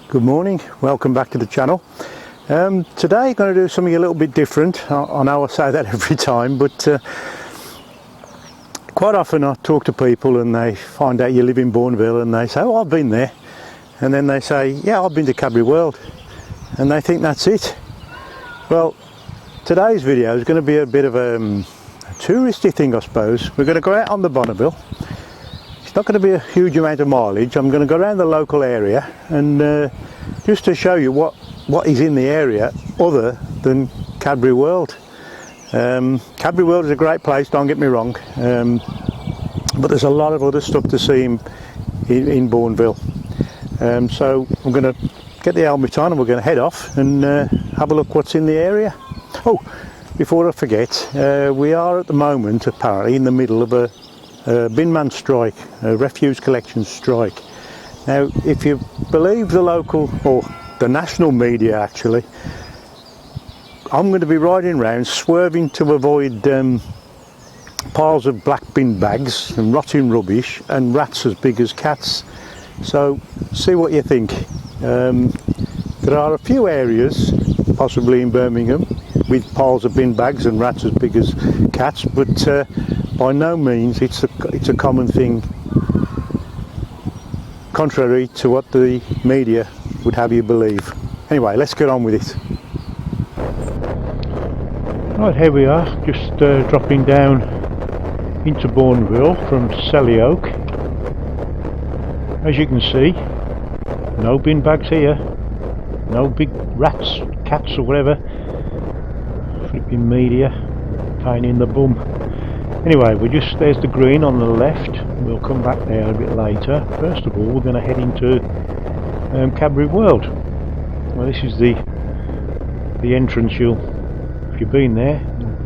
Good morning, welcome back to the channel. Today I'm going to do something a little bit different. I know I say that every time, but quite often I talk to people and they find out you live in Bourneville and they say, oh, I've been there. And then they say, yeah, I've been to Cadbury World. And they think that's it. Well, today's video is going to be a bit of a touristy thing, I suppose. We're going to go out on the Bonneville. It's not going to be a huge amount of mileage. I'm going to go around the local area and just to show you what is in the area other than Cadbury World. Cadbury World is a great place, don't get me wrong, but there's a lot of other stuff to see in Bourneville. So I'm going to get the helmet on and we're going to head off and have a look what's in the area. Oh, before I forget, we are at the moment apparently in the middle of a bin man strike, a refuse collection strike. Now, if you believe the local or the national media actually, I'm going to be riding around swerving to avoid piles of black bin bags and rotting rubbish and rats as big as cats. So see what you think. There are a few areas, possibly in Birmingham, with piles of bin bags and rats as big as cats, but by no means it's a common thing, contrary to what the media would have you believe. Anyway, let's get on with it. Right, here we are, just dropping down into Bourneville from Selly Oak. As you can see, no bin bags here, no big rats, cats or whatever. Flipping media, pain in the bum. Anyway, there's the green on the left. We'll come back there a bit later. First of all, we're going to head into Cadbury World. Well, this is the entrance. If you've been there,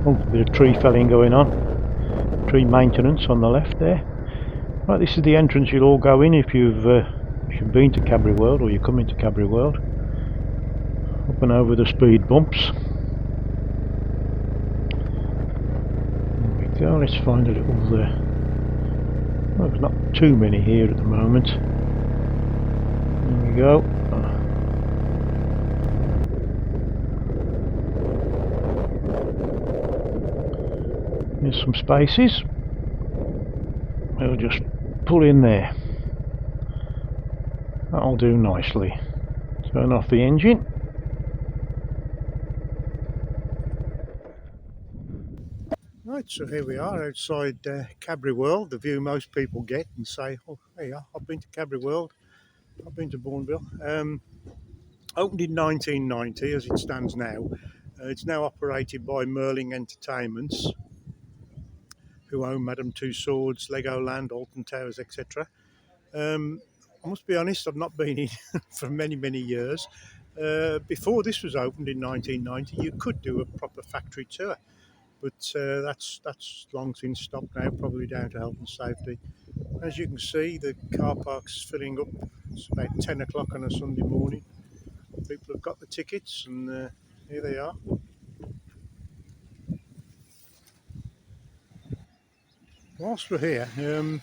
oh, a bit of tree felling going on, tree maintenance on the left there. Right, this is the entrance you'll all go in if you've been to Cadbury World or you're coming to Cadbury World. Up and over the speed bumps. There we go, let's find a little well, there's not too many here at the moment. There we go. There's some spaces. We'll just pull in there. That'll do nicely. Turn off the engine. Right, so here we are outside Cadbury World, the view most people get and say, oh, there you are, I've been to Cadbury World, I've been to Bourneville. Opened in 1990 as it stands now. It's now operated by Merlin Entertainments, who own Madame Tussauds, Legoland, Alton Towers, etc. I must be honest, I've not been in for many, many years. Before this was opened in 1990, you could do a proper factory tour, but that's long since stopped now, probably down to health and safety. As you can see, the car park's filling up. It's about 10 o'clock on a Sunday morning. People have got the tickets and here they are. Whilst we're here, you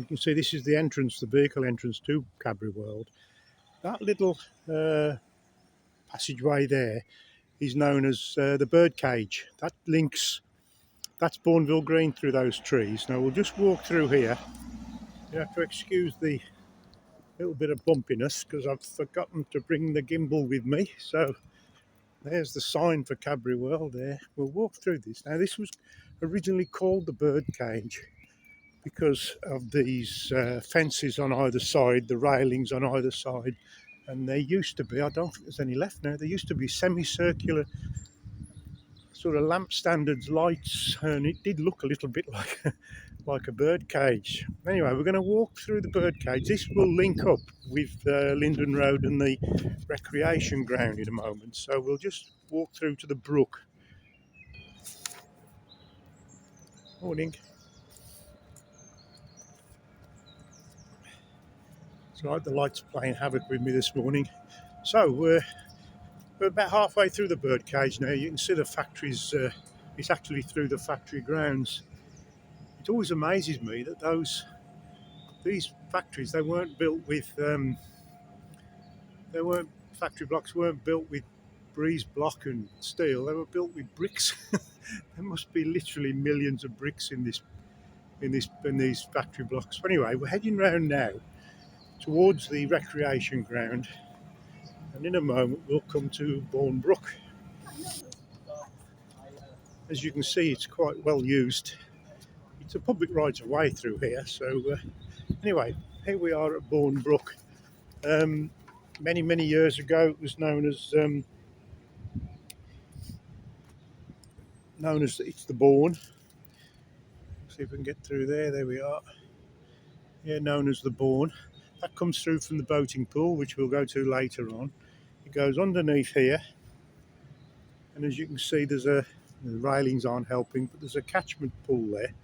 can see this is the entrance, the vehicle entrance to Cadbury World. That little passageway there is known as the bird cage. That links, that's Bourneville Green through those trees. Now we'll just walk through here. You have to excuse the little bit of bumpiness because I've forgotten to bring the gimbal with me. So there's the sign for Cadbury World there. We'll walk through this. Now this was originally called the bird cage because of these fences on either side, the railings on either side, and there used to be, I don't think there's any left now, there used to be semicircular sort of lamp standards lights, and it did look a little bit like a bird cage. Anyway, we're going to walk through the bird cage. This will link up with Linden Road and the recreation ground in a moment, so we'll just walk through to the brook. Morning. It's right, the light's playing havoc with me this morning. So we're about halfway through the bird cage now. You can see the factories, it's actually through the factory grounds. it always amazes me that these factories, they weren't built with they weren't factory blocks weren't built with breeze block and steel. They were built with bricks. There must be literally millions of bricks in these factory blocks. But anyway, we're heading round now towards the recreation ground, and in a moment we'll come to Bourneville. As you can see, it's quite well used. It's a public rights of way through here. So anyway, here we are at Bourneville. Many years ago, it was known as it's the Bourne. See if we can get through there. There we are. Yeah, known as the Bourne. That comes through from the boating pool, which we'll go to later on. It goes underneath here, and as you can see, the railings aren't helping, but there's a catchment pool there.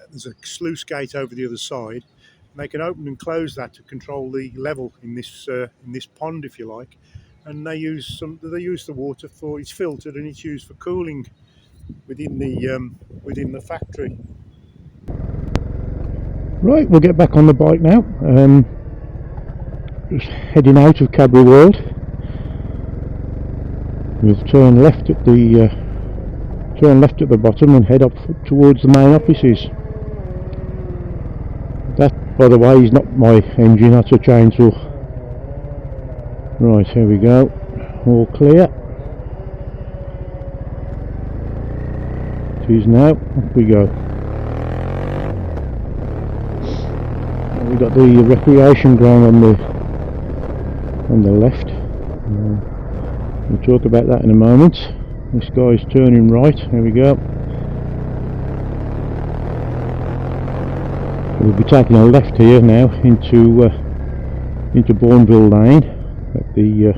There's a sluice gate over the other side. And they can open and close that to control the level in this pond, if you like. And they use the water for, it's filtered and it's used for cooling within the factory. Right, we'll get back on the bike now. Just heading out of Cadbury World. We'll turn left at the bottom and head up towards the main offices. That, by the way, is not my engine, that's a chainsaw. Right, here we go. All clear. It is now. Up we go. We've got the recreation ground on the left. We'll talk about that in a moment. This guy's turning right. Here we go. We'll be taking a left here now into Bourneville Lane at the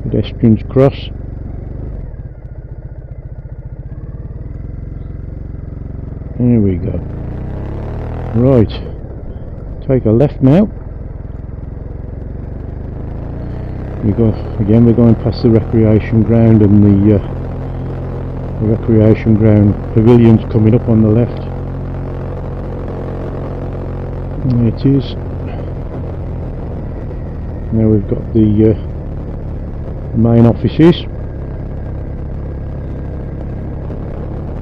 pedestrians cross. There we go. Right, take a left now. We're going past the recreation ground, and the recreation ground pavilion's coming up on the left. There it is. Now we've got the main offices.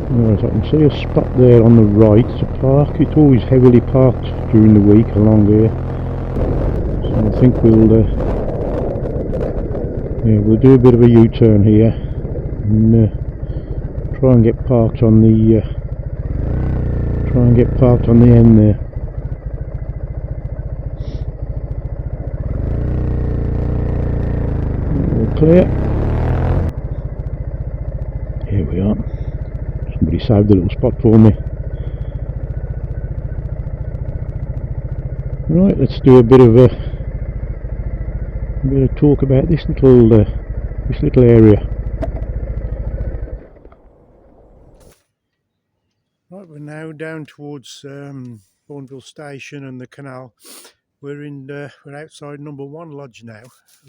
Right, I can see a spot there on the right to park. It's always heavily parked during the week along here. So I think we'll do a bit of a U-turn here and try and get parked on the end there. All clear. Here we are. Somebody saved a little spot for me. Right, let's do a bit of talk about this little area. Right, we're now down towards Bourneville station and the canal. We're outside number 1 lodge now,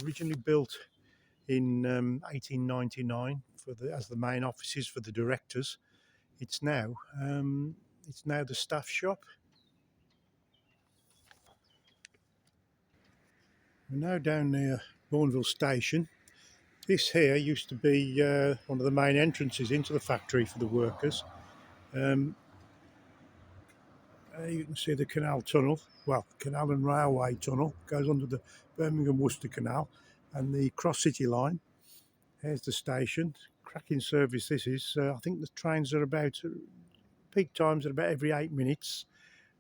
originally built in 1899 as the main offices for the directors. It's now the staff shop. We're now down near Bourneville station. This here used to be one of the main entrances into the factory for the workers. You can see the canal tunnel, canal and railway tunnel goes under the Birmingham Worcester Canal and the Cross City line. There's the station. Cracking service this is. I think the trains are about peak times at about every 8 minutes,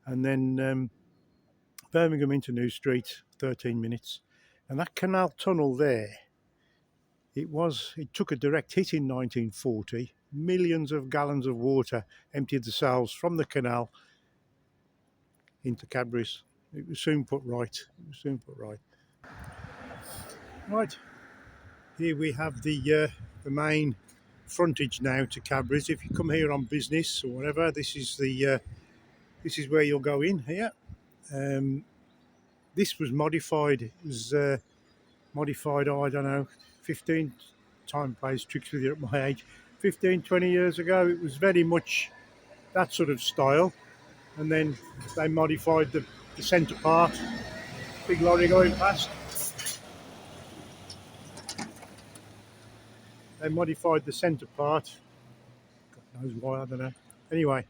and then Birmingham into New Street 13 minutes. And that canal tunnel there, it took a direct hit in 1940. Millions of gallons of water emptied themselves from the canal into Cadbury's. It was soon put right. Right, here we have the main frontage now to Cadbury's. If you come here on business or whatever, this is where you'll go in here. This was modified. It was modified, I don't know, 15 time plays tricks with you at my age. 15, 20 years ago, it was very much that sort of style, and then they modified the centre part. Big lorry going past. They modified the centre part. God knows why, I don't know. Anyway,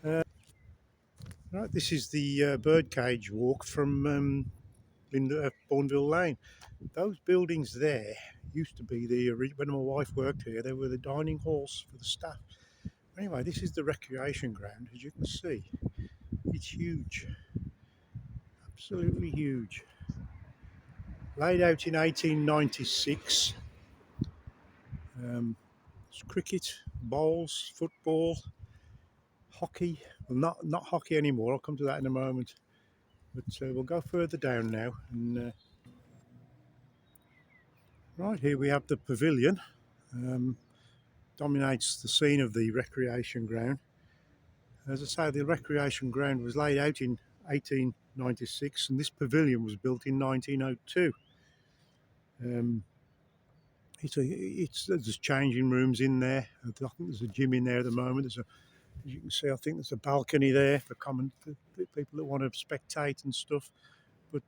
right, this is the birdcage walk from Bourneville Lane. Those buildings there used to be when my wife worked here, they were the dining halls for the staff. Anyway, this is the recreation ground, as you can see. It's huge, absolutely huge. Laid out in 1896. It's cricket, bowls, football, hockey. Well, not hockey anymore. I'll come to that in a moment. But we'll go further down now. And right here we have the pavilion. Dominates the scene of the recreation ground. As I say, the recreation ground was laid out in 1896, and this pavilion was built in 1902. There's changing rooms in there. I think there's a gym in there at the moment. As you can see, I think there's a balcony there for people that want to spectate and stuff. But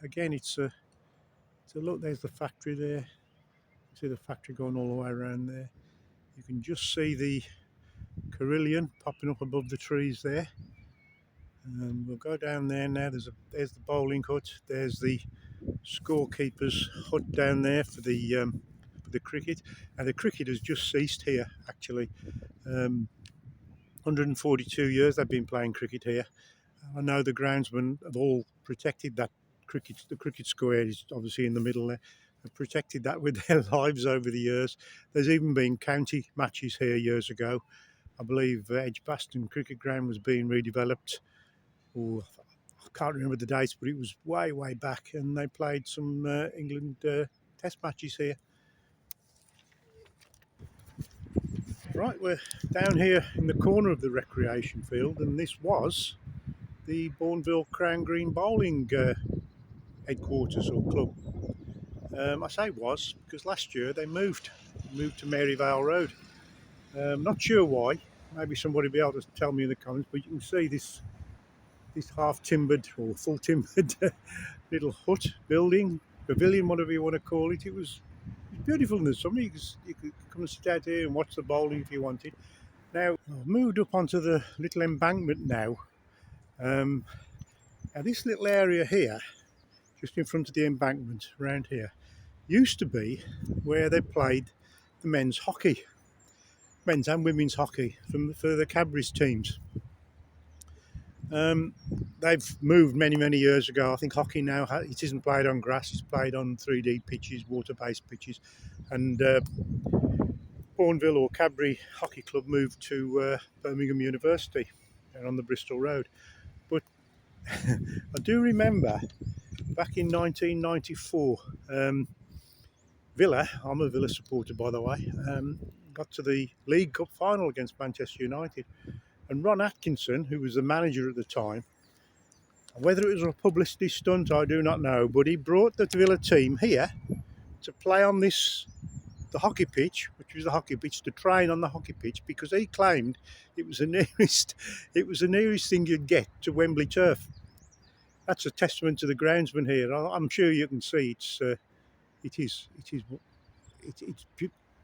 again, it's a look. There's the factory there. You see the factory going all the way around there. You can just see the carillon popping up above the trees there. We'll go down there now. There's the bowling hut. There's the scorekeeper's hut down there for the cricket. And the cricket has just ceased here, actually. 142 years they've been playing cricket here. I know the groundsmen have all protected that cricket. The cricket square is obviously in the middle there. They've protected that with their lives over the years. There's even been county matches here years ago. I believe Edgbaston Cricket Ground was being redeveloped. I can't remember the dates, but it was way, way back, and they played some England test matches here. Right, we're down here in the corner of the recreation field, and this was the Bourneville Crown Green Bowling headquarters or club. I say was because last year they moved to Maryvale Road. Not sure why. Maybe somebody will be able to tell me in the comments, but you can see this half timbered or full timbered little hut building, pavilion, whatever you want to call it. It was beautiful in the summer. You could come and sit out here and watch the bowling if you wanted. Now I've moved up onto the little embankment now. Now this little area here, just in front of the embankment around here, used to be where they played the men's and women's hockey for the Cadbury's teams. They've moved many years ago. I think hockey now it isn't played on grass; it's played on 3D pitches, water-based pitches. And Bourneville or Cadbury Hockey Club moved to Birmingham University, and on the Bristol Road. But I do remember back in 1994, Villa. I'm a Villa supporter, by the way. Got to the League Cup final against Manchester United. And Ron Atkinson, who was the manager at the time, whether it was a publicity stunt, I do not know, but he brought the Villa team here to play on the hockey pitch, which was the hockey pitch, to train on the hockey pitch, because he claimed it was the nearest thing you'd get to Wembley turf. That's a testament to the groundsman here. I'm sure you can see it's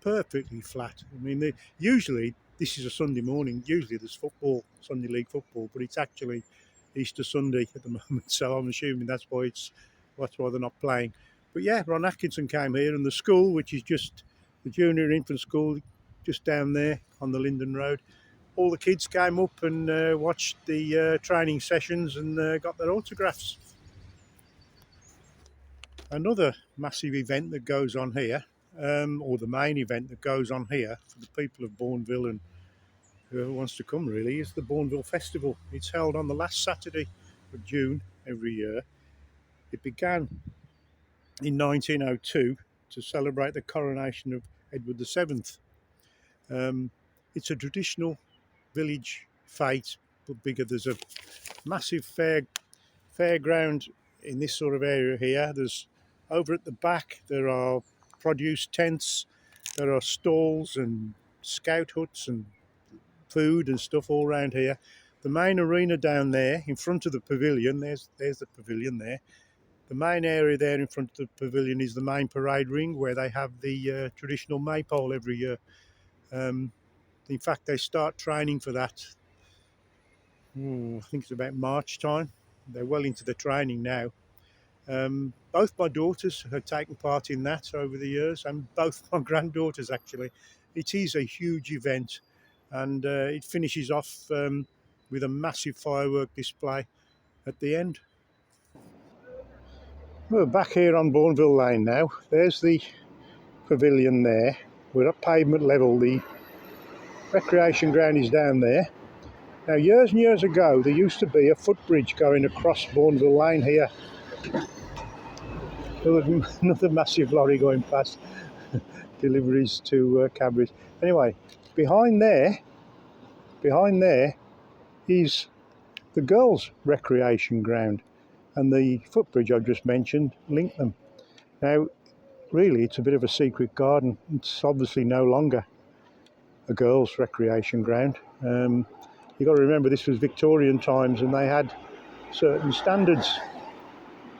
perfectly flat. I mean, usually this is a Sunday morning. Usually there's football, Sunday League football, but it's actually Easter Sunday at the moment. So I'm assuming that's why they're not playing. But yeah, Ron Atkinson came here, and the school, which is just the junior infant school, just down there on the Linden Road. All the kids came up and watched the training sessions and got their autographs. Another massive event that goes on here, or the main event that goes on here for the people of Bourneville and whoever wants to come really, is the Bourneville Festival. It's held on the last Saturday of June every year. It began in 1902 to celebrate the coronation of Edward VII. It's a traditional village fete, but bigger. There's a massive fairground in this sort of area here. There's over at the back there are produce tents, there are stalls and scout huts and food and stuff all around here. The main arena down there in front of the pavilion, there's the pavilion there. The main area there in front of the pavilion is the main parade ring where they have the traditional maypole every year. In fact, they start training for that. I think it's about March time. They're well into the training now. Both my daughters have taken part in that over the years, and both my granddaughters actually. It is a huge event, and it finishes off with a massive firework display at the end. We're back here on Bourneville Lane now. There's the pavilion there. We're at pavement level. The recreation ground is down there. Now, years and years ago, there used to be a footbridge going across Bourneville Lane here. There was another massive lorry going past, deliveries to Cadbury. Anyway, behind there is the girls' recreation ground, and the footbridge I just mentioned linked them. Now, really, it's a bit of a secret garden. It's obviously no longer a girls' recreation ground. You've got to remember this was Victorian times, and they had certain standards.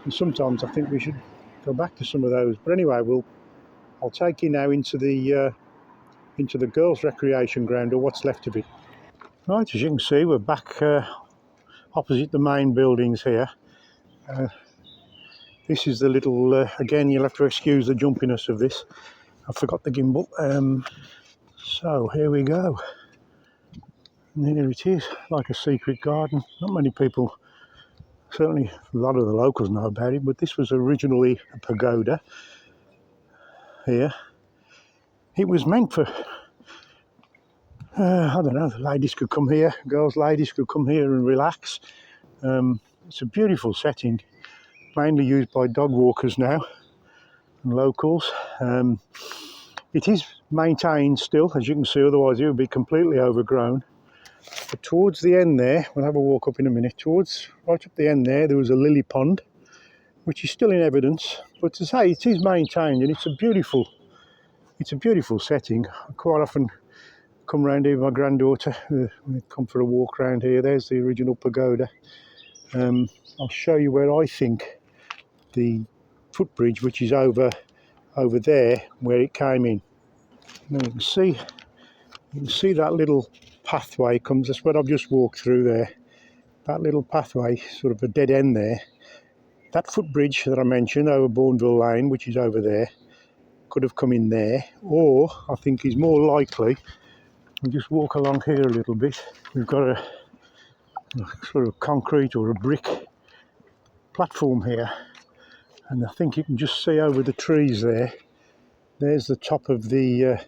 And sometimes I think we should go back to some of those. But anyway, I'll take you now into the girls' recreation ground, or what's left of it. Right, as you can see, we're back opposite the main buildings here. This is the little, again, you'll have to excuse the jumpiness of this. I forgot the gimbal. So here we go. And here it is, like a secret garden. Not many people, certainly a lot of the locals know about it, but this was originally a pagoda here. It was meant for, I don't know, the ladies could come here, ladies could come here and relax. It's a beautiful setting, mainly used by dog walkers now and locals. It is maintained still, as you can see, otherwise it would be completely overgrown. But towards the end there, we'll have a walk up in a minute, right up the end there was a lily pond, which is still in evidence. But to say, it is maintained, and it's a beautiful setting. I quite often come round here with my granddaughter when we come for a walk around here. There's the original pagoda. I'll show you where I think the footbridge, which is over there, where it came in. Now you can see that little pathway comes. That's what I've just walked through there. That little pathway, sort of a dead end there. That footbridge that I mentioned over Bourneville Lane, which is over there, could have come in there, or I think is more likely. We'll just walk along here a little bit. We've got a sort of concrete or a brick platform here, and I think you can just see over the trees there. There's the top of the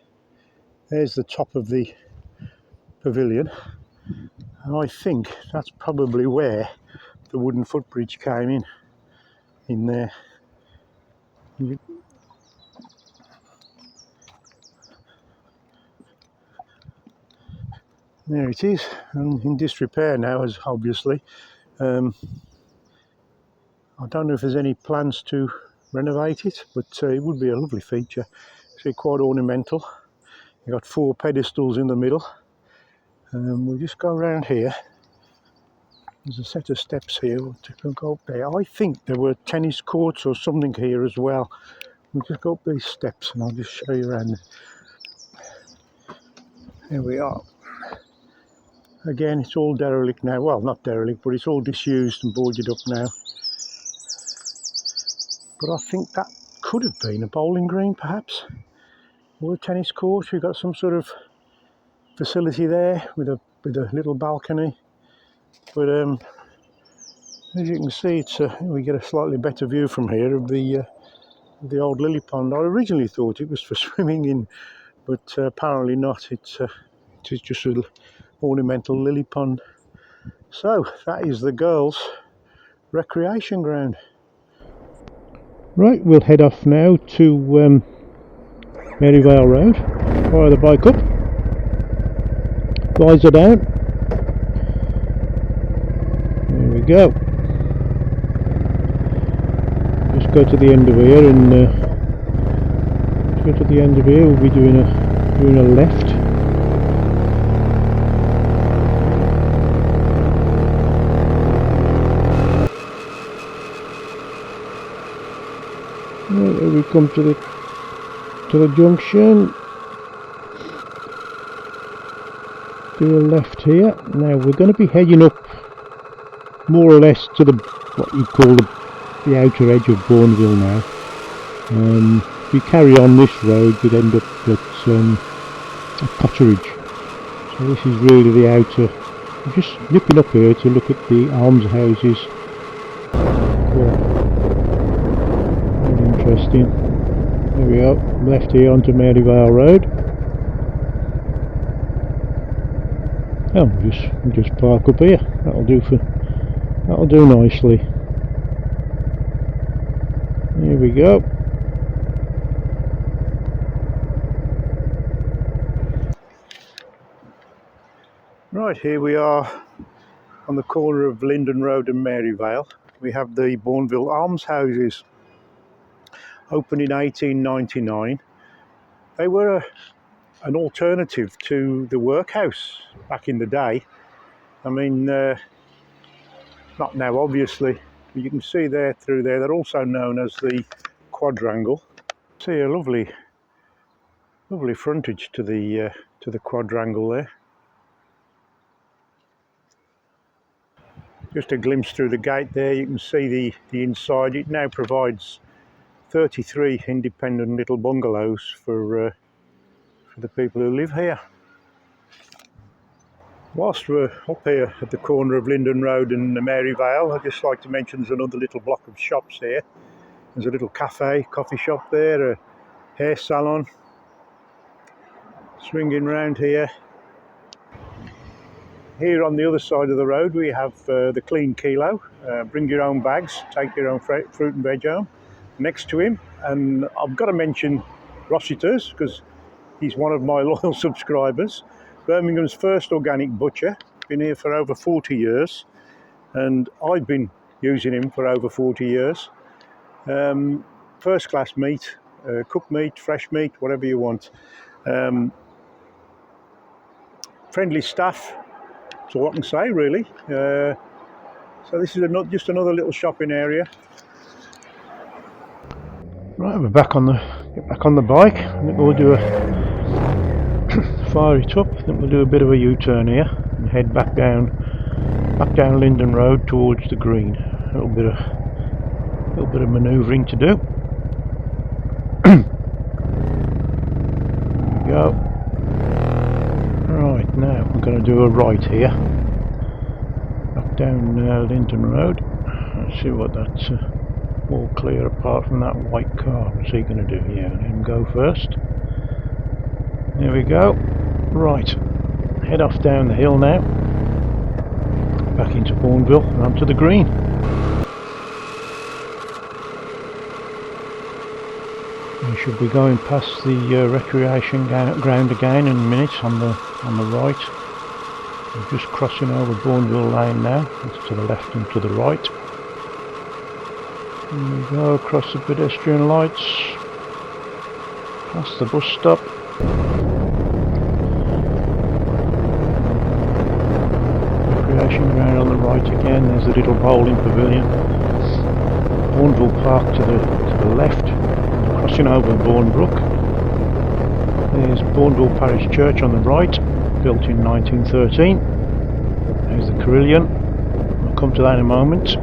pavilion, and I think that's probably where the wooden footbridge came in there. There it is, and in disrepair now, as obviously. I don't know if there's any plans to renovate it, but it would be a lovely feature. It's quite ornamental. You've got 4 pedestals in the middle. We'll just go around here. There's a set of steps here to go up there. I think there were tennis courts or something here as well. We'll just go up these steps and I'll just show you around. Here we are. Again, it's all derelict now. Well, not derelict, but it's all disused and boarded up now. But I think that could have been a bowling green, perhaps, or a tennis court. We've got some sort of facility there with a little balcony. But as you can see, we get a slightly better view from here of the old lily pond. I originally thought it was for swimming in, but apparently not. It's just a ornamental lily pond. So that is the girls' recreation ground. Right, we'll head off now to Maryvale Road. Fire the bike up. Visor down. There we go. Just go to the end of here, and we'll be doing a left. come to the junction. Do a left here. Now we're going to be heading up more or less to the what you call the outer edge of Bourneville now. If we carry on this road, we'd end up at Potteridge. So this is really the outer. I'm just nipping up here to look at the almshouses. Very interesting. There we go. Left here onto Maryvale Road. Oh, we'll just park up here. That'll do nicely. Here we go. Right, here we are on the corner of Linden Road and Maryvale. We have the Bourneville almshouses, opened in 1899. They were an alternative to the workhouse back in the day. I mean, not now obviously, but you can see there through there, they're also known as the quadrangle. See a lovely frontage to the quadrangle there. Just a glimpse through the gate there, you can see the inside. It now provides 33 independent little bungalows for the people who live here. Whilst we're up here at the corner of Linden Road and Maryvale, I'd just like to mention there's another little block of shops here. There's a little coffee shop there, a hair salon. Swinging round here. Here on the other side of the road we have the Clean Kilo. Bring your own bags, take your own fruit and veg home. Next to him, and I've got to mention Rossiter's because he's one of my loyal subscribers. Birmingham's first organic butcher, been here for over 40 years, and I've been using him for over 40 years. First class meat, cooked meat, fresh meat, whatever you want. Friendly staff, that's all I can say really. So this is just another little shopping area. Right, we're back on the bike. I think we'll do fire it up. I think we'll do a bit of a U-turn here and head back down Linden Road towards the green. A little bit of manoeuvring to do. There we go. Right, now we're going to do a right here. Back down Linden Road. Let's see what that's all clear apart from that white car. What's he going to do? Yeah, let him go first. There we go. Right, head off down the hill now. Back into Bourneville and onto the green. We should be going past the recreation ground again in a minute on the right. We're just crossing over Bourneville Lane now. It's to the left and to the right. Here we go across the pedestrian lights, past the bus stop. Recreation ground on the right again. There's the little bowling pavilion. Bourneville Park to the left. Crossing over Bournebrook. There's Bourneville Parish Church on the right, built in 1913. There's the Carillon. I'll come to that in a moment.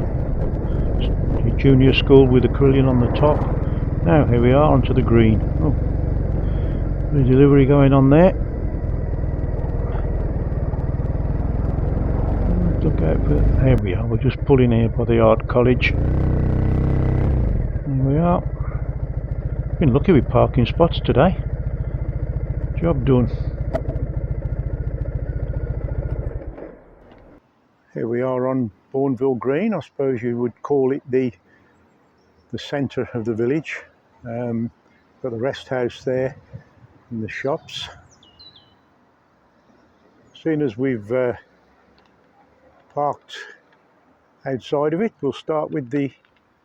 Junior school with the Carillon on the top. Now here we are onto the green. Oh, the delivery going on there. Look out for it. There we are. We're just pulling here by the Art College. There we are. Been lucky with parking spots today. Job done. Here we are on Bourneville Green. I suppose you would call it the centre of the village. Got the rest house there and the shops. Seeing as we've parked outside of it, we'll start with the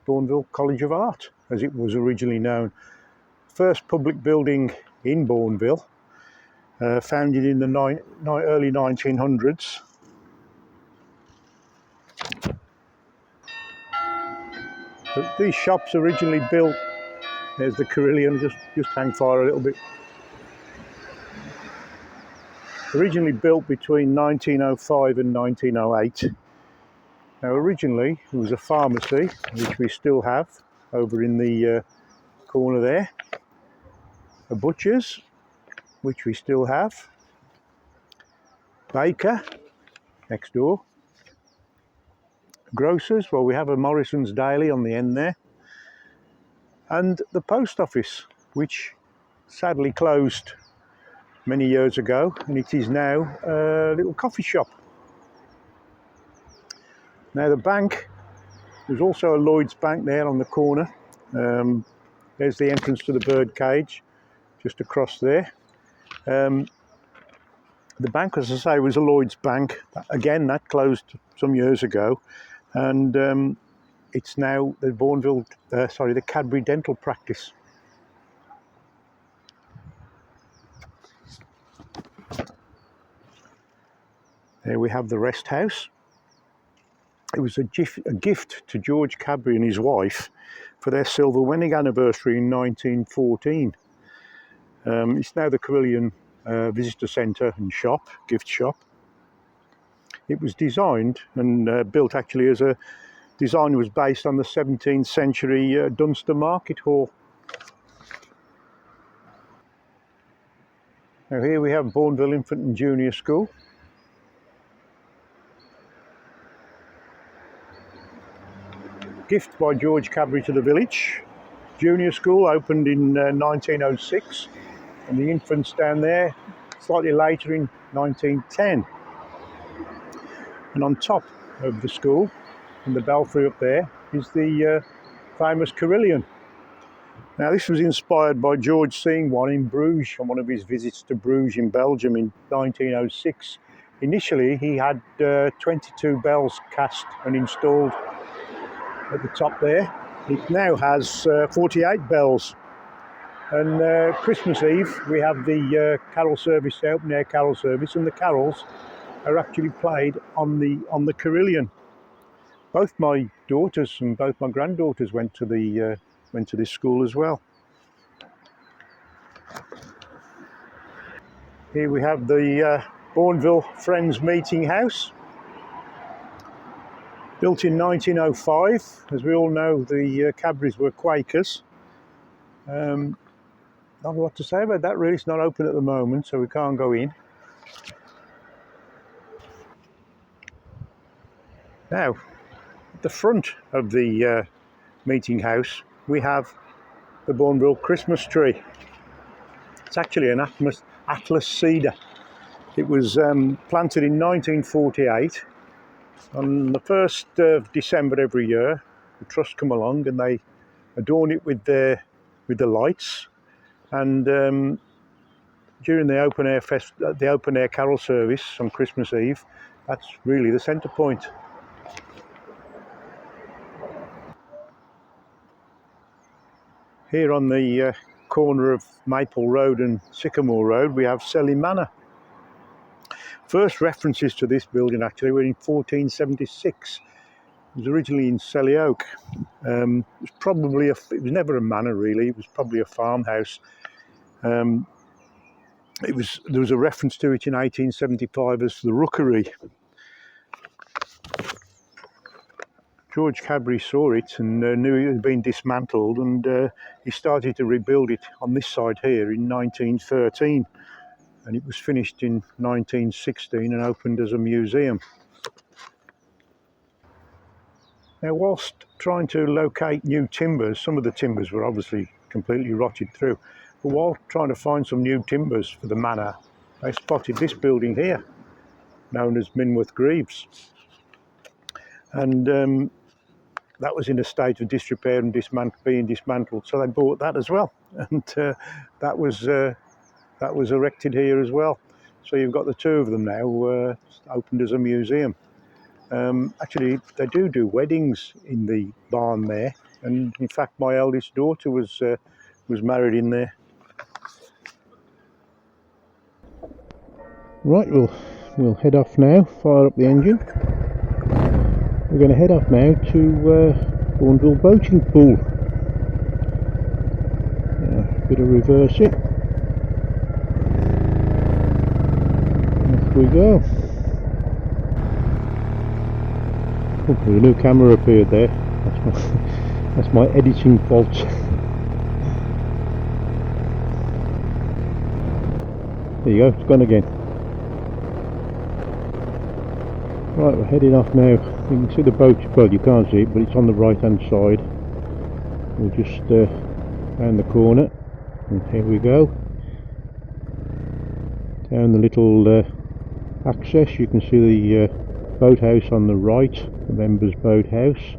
Bourneville College of Art, as it was originally known. First public building in Bourneville, founded in the early 1900s. But these shops originally built There's the Carillon, just hang fire a little bit. Originally built between 1905 and 1908. Now originally it was a pharmacy, which we still have over in the corner there. A butcher's, which we still have. Baker, next door. Grocers, well, we have a Morrison's Daily on the end there. And the post office, which sadly closed many years ago, and it is now a little coffee shop. Now the bank, there's also a Lloyd's Bank there on the corner. There's the entrance to the bird cage, just across there. The bank, as I say, was a Lloyd's Bank. Again, that closed some years ago, and it's now the Bourneville, the Cadbury Dental Practice. There we have the rest house. It was a gift to George Cadbury and his wife for their silver wedding anniversary in 1914. It's now the Carillon Visitor Centre and shop, gift shop. It was designed and built actually as a design was based on the 17th century Dunster Market Hall. Now here we have Bourneville Infant and Junior School. Gift by George Cadbury to the village. Junior school opened in 1906, and the infants down there slightly later in 1910. And on top of the school, in the belfry up there, is the famous Carillon. Now this was inspired by George seeing one in Bruges on one of his visits to Bruges in Belgium in 1906. Initially he had 22 bells cast and installed at the top there. It now has 48 bells. And Christmas Eve we have the carol service, the open air carol service, and the carols are actually played on the Carillon. Both my daughters and both my granddaughters went to this school as well. Here we have the Bourneville Friends Meeting House. Built in 1905. As we all know, the Cadburys were Quakers. Not a lot to say about that really. It's not open at the moment, so we can't go in. Now, at the front of the meeting house, we have the Bourneville Christmas tree. It's actually an Atlas cedar. It was planted in 1948. On the 1st of December every year, the trust come along and they adorn it with the lights. And during the open air carol service on Christmas Eve, that's really the centre point. Here on the corner of Maple Road and Sycamore Road, we have Selly Manor. First references to this building actually were in 1476. It was originally in Selly Oak. It was never a manor really. It was probably a farmhouse. There was a reference to it in 1875 as the Rookery. George Cadbury saw it and knew it had been dismantled, and he started to rebuild it on this side here in 1913. And it was finished in 1916 and opened as a museum. Now, whilst trying to locate new timbers, some of the timbers were obviously completely rotted through, but while trying to find some new timbers for the manor, they spotted this building here, known as Minworth Greaves. And that was in a state of disrepair and being dismantled, so they bought that as well. And that was erected here as well. So you've got the two of them now opened as a museum. Actually, they do weddings in the barn there, and in fact my eldest daughter was married in there. Right, we'll head off now, fire up the engine. We're going to head off now to Bourneville Boating Pool. Bit of reversing. Off we go. Oh, there's a new camera appeared there. That's my editing fault. There you go, it's gone again. Right, we're heading off now. You can see the boat, well you can't see it, but it's on the right hand side. We'll just round the corner, and here we go. Down the little access, you can see the boathouse on the right, the members' boathouse.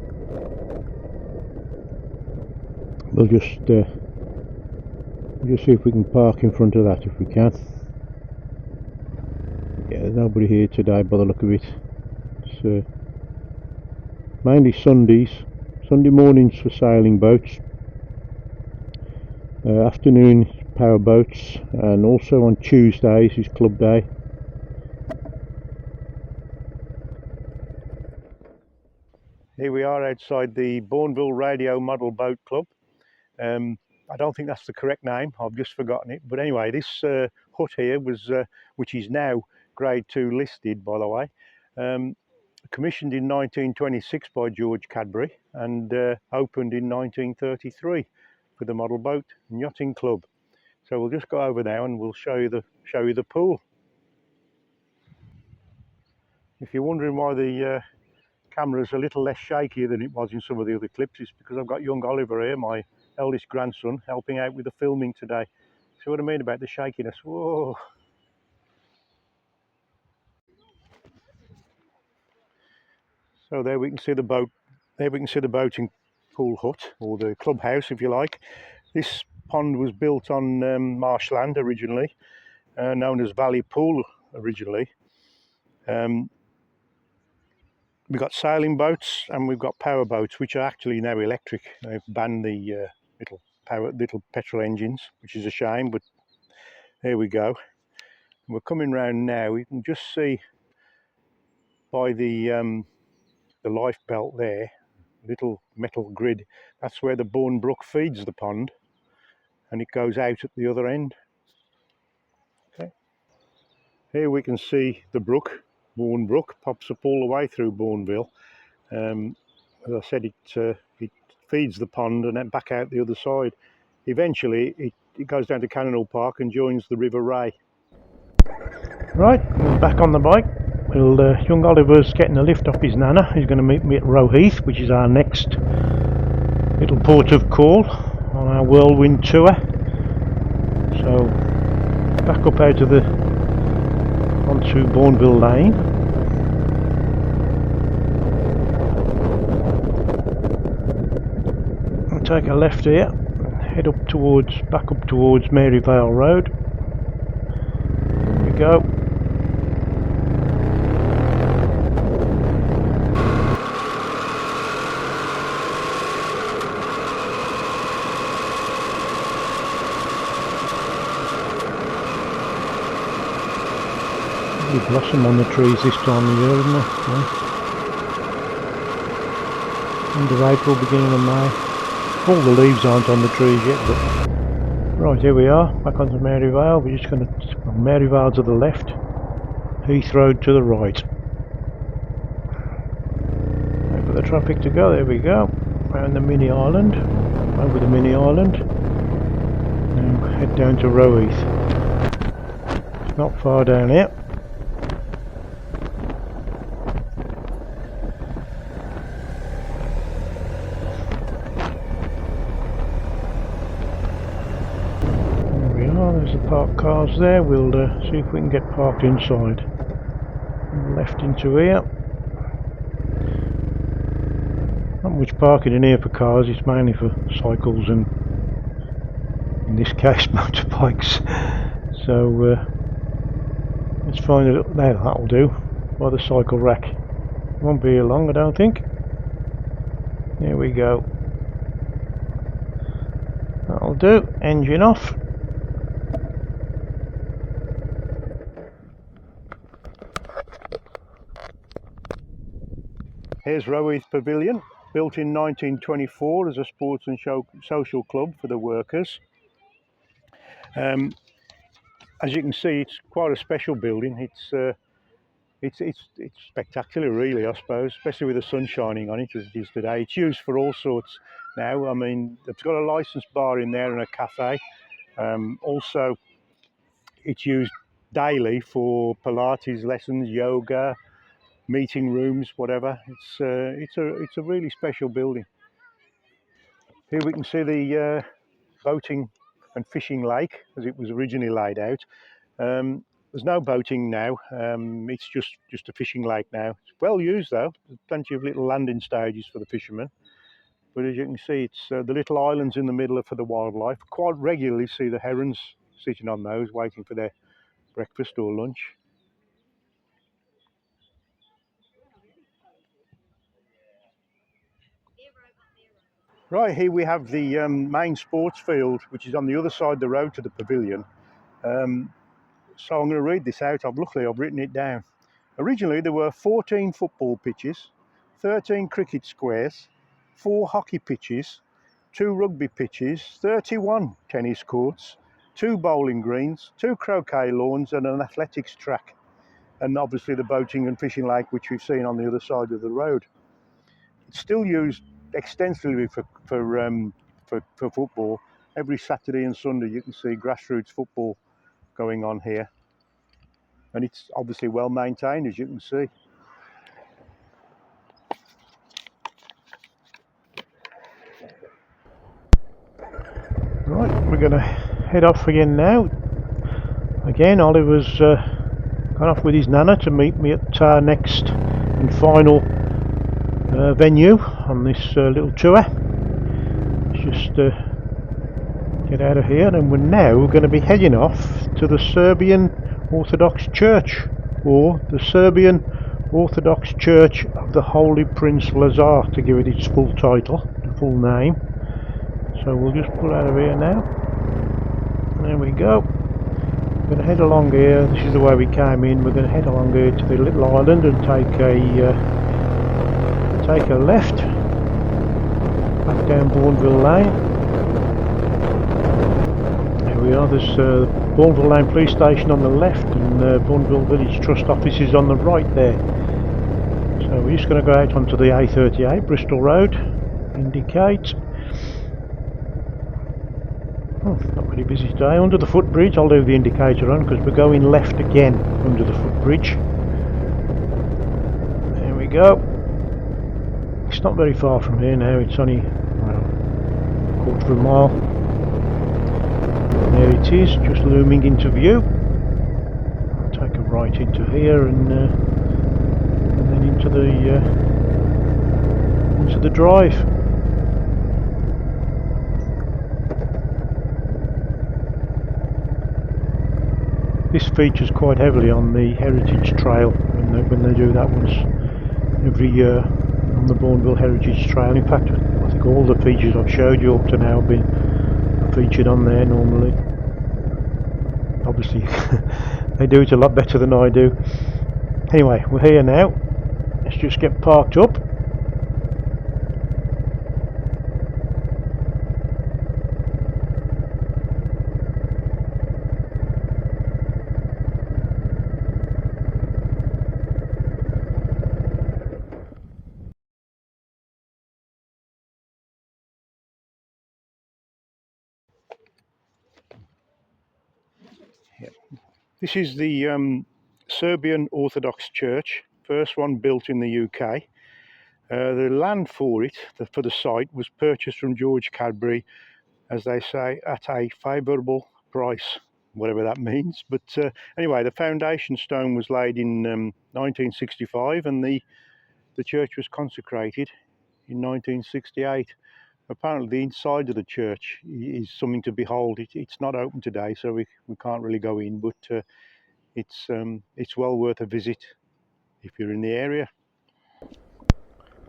We'll just see if we can park in front of that if we can. Yeah, there's nobody here today by the look of it. It's mainly Sunday mornings for sailing boats, afternoon power boats, and also on Tuesdays is club day. Here we are outside the Bourneville Radio Model Boat Club. I don't think that's the correct name, I've just forgotten it, but anyway, this hut here was, which is now grade 2 listed by the way, commissioned in 1926 by George Cadbury and opened in 1933 for the Model Boat and Yachting Club. So we'll just go over now and we'll show you the pool. If you're wondering why the camera's a little less shaky than it was in some of the other clips, it's because I've got young Oliver here, my eldest grandson, helping out with the filming today. See what I mean about the shakiness? Whoa! So there we can see the boat. There we can see the boating pool hut, or the clubhouse if you like. This pond was built on marshland originally, known as Valley Pool originally. We've got sailing boats and we've got power boats, which are actually now electric. They've banned the little petrol engines, which is a shame, but there we go. We're coming round now. You can just see by the life belt there, little metal grid. That's where the Bourne Brook feeds the pond, and it goes out at the other end. Okay. Here we can see the brook, Bourne Brook, pops up all the way through Bourneville. As I said, it feeds the pond and then back out the other side. Eventually, it goes down to Cannonall Park and joins the River Ray. Right, we're back on the bike. Young Oliver's getting a lift off his nana. He's going to meet me at Rowheath, which is our next little port of call on our whirlwind tour. So, back up out of onto Bourneville Lane. We'll take a left here, head back up towards Maryvale Road. Here we go. Blossom on the trees this time of year, isn't it? Yeah. End of April, beginning of May. All the leaves aren't on the trees yet, but right, here we are, back onto Maryvale. We're just going to Maryvale to the left, Heath Road to the right. Wait for the traffic to go. There we go. Around the mini island, over the mini island. Now head down to Rowheath. It's not far down here. There's the parked cars there. We'll see if we can get parked inside. Left into here. Not much parking in here for cars, it's mainly for cycles and, in this case, motorbikes. So let's find it. There, that'll do. By the cycle rack. Won't be here long, I don't think. There we go. That'll do. Engine off. Here's Rowheath Pavilion, built in 1924 as a sports and social club for the workers. As you can see, it's quite a special building. It's spectacular, really, I suppose, especially with the sun shining on it as it is today. It's used for all sorts now. I mean, it's got a licensed bar in there and a cafe. Also, it's used daily for Pilates lessons, yoga, meeting rooms, whatever. It's a really special building. Here we can see the boating and fishing lake as it was originally laid out. There's no boating now. It's just a fishing lake now. It's well used though. There's plenty of little landing stages for the fishermen. But as you can see, it's the little islands in the middle are for the wildlife. Quite regularly see the herons sitting on those, waiting for their breakfast or lunch. Right, here we have the main sports field, which is on the other side of the road to the pavilion. So I'm going to read this out. Luckily, I've written it down. Originally, there were 14 football pitches, 13 cricket squares, 4 hockey pitches, 2 rugby pitches, 31 tennis courts, 2 bowling greens, 2 croquet lawns and an athletics track. And obviously the boating and fishing lake, which we've seen on the other side of the road. It's still used extensively for football. Every Saturday and Sunday you can see grassroots football going on here. And it's obviously well maintained, as you can see. Right, we're going to head off again now. Again, Oliver's gone off with his nana to meet me at our next and final venue on this little tour. Let's just get out of here, and we're now going to be heading off to the Serbian Orthodox Church, or the Serbian Orthodox Church of the Holy Prince Lazar, to give it its full title, the full name. So we'll just pull out of here now. There we go. We're going to head along here. This is the way we came in. We're going to head along here to the little island and take a left back down Bourneville Lane. There we are. There's Bourneville Lane Police Station on the left and Bourneville Village Trust office is on the right there. So we're just going to go out onto the A38 Bristol Road. Indicate. Oh, not really busy today. Under the footbridge, I'll leave the indicator on because we're going left again under the footbridge. There we go. It's not very far from here now, it's only a quarter of a mile. There it is, just looming into view. I'll take a right into here and then into the drive. This features quite heavily on the Heritage Trail when they do that once every year on the Bourneville Heritage Trail. In fact, I think all the features I've showed you up to now have been featured on there normally. Obviously, they do it a lot better than I do. Anyway, we're here now. Let's just get parked up. This is the Serbian Orthodox Church, first one built in the UK. The land for it, for the site, was purchased from George Cadbury, as they say, at a favourable price, whatever that means. But anyway, the foundation stone was laid in 1965 and the church was consecrated in 1968. Apparently the inside of the church is something to behold. It's not open today, so we can't really go in, but it's well worth a visit if you're in the area.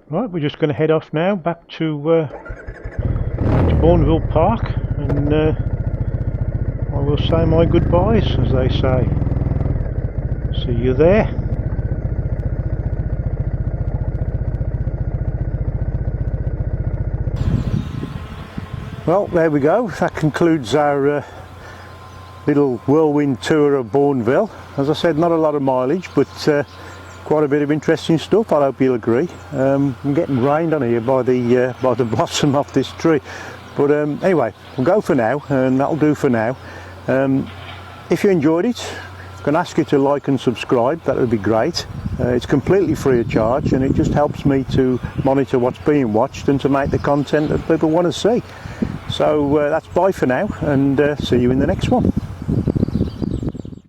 Right, we're just going to head off now back to Bourneville Park, and I will say my goodbyes, as they say. See you there. Well, there we go. That concludes our little whirlwind tour of Bourneville. As I said, not a lot of mileage, but quite a bit of interesting stuff. I hope you'll agree. I'm getting rained on here by the blossom off this tree. But anyway, we'll go for now, and that'll do for now. If you enjoyed it, I can ask you to like and subscribe. That would be great. It's completely free of charge, and it just helps me to monitor what's being watched and to make the content that people want to see. So that's bye for now, and see you in the next one.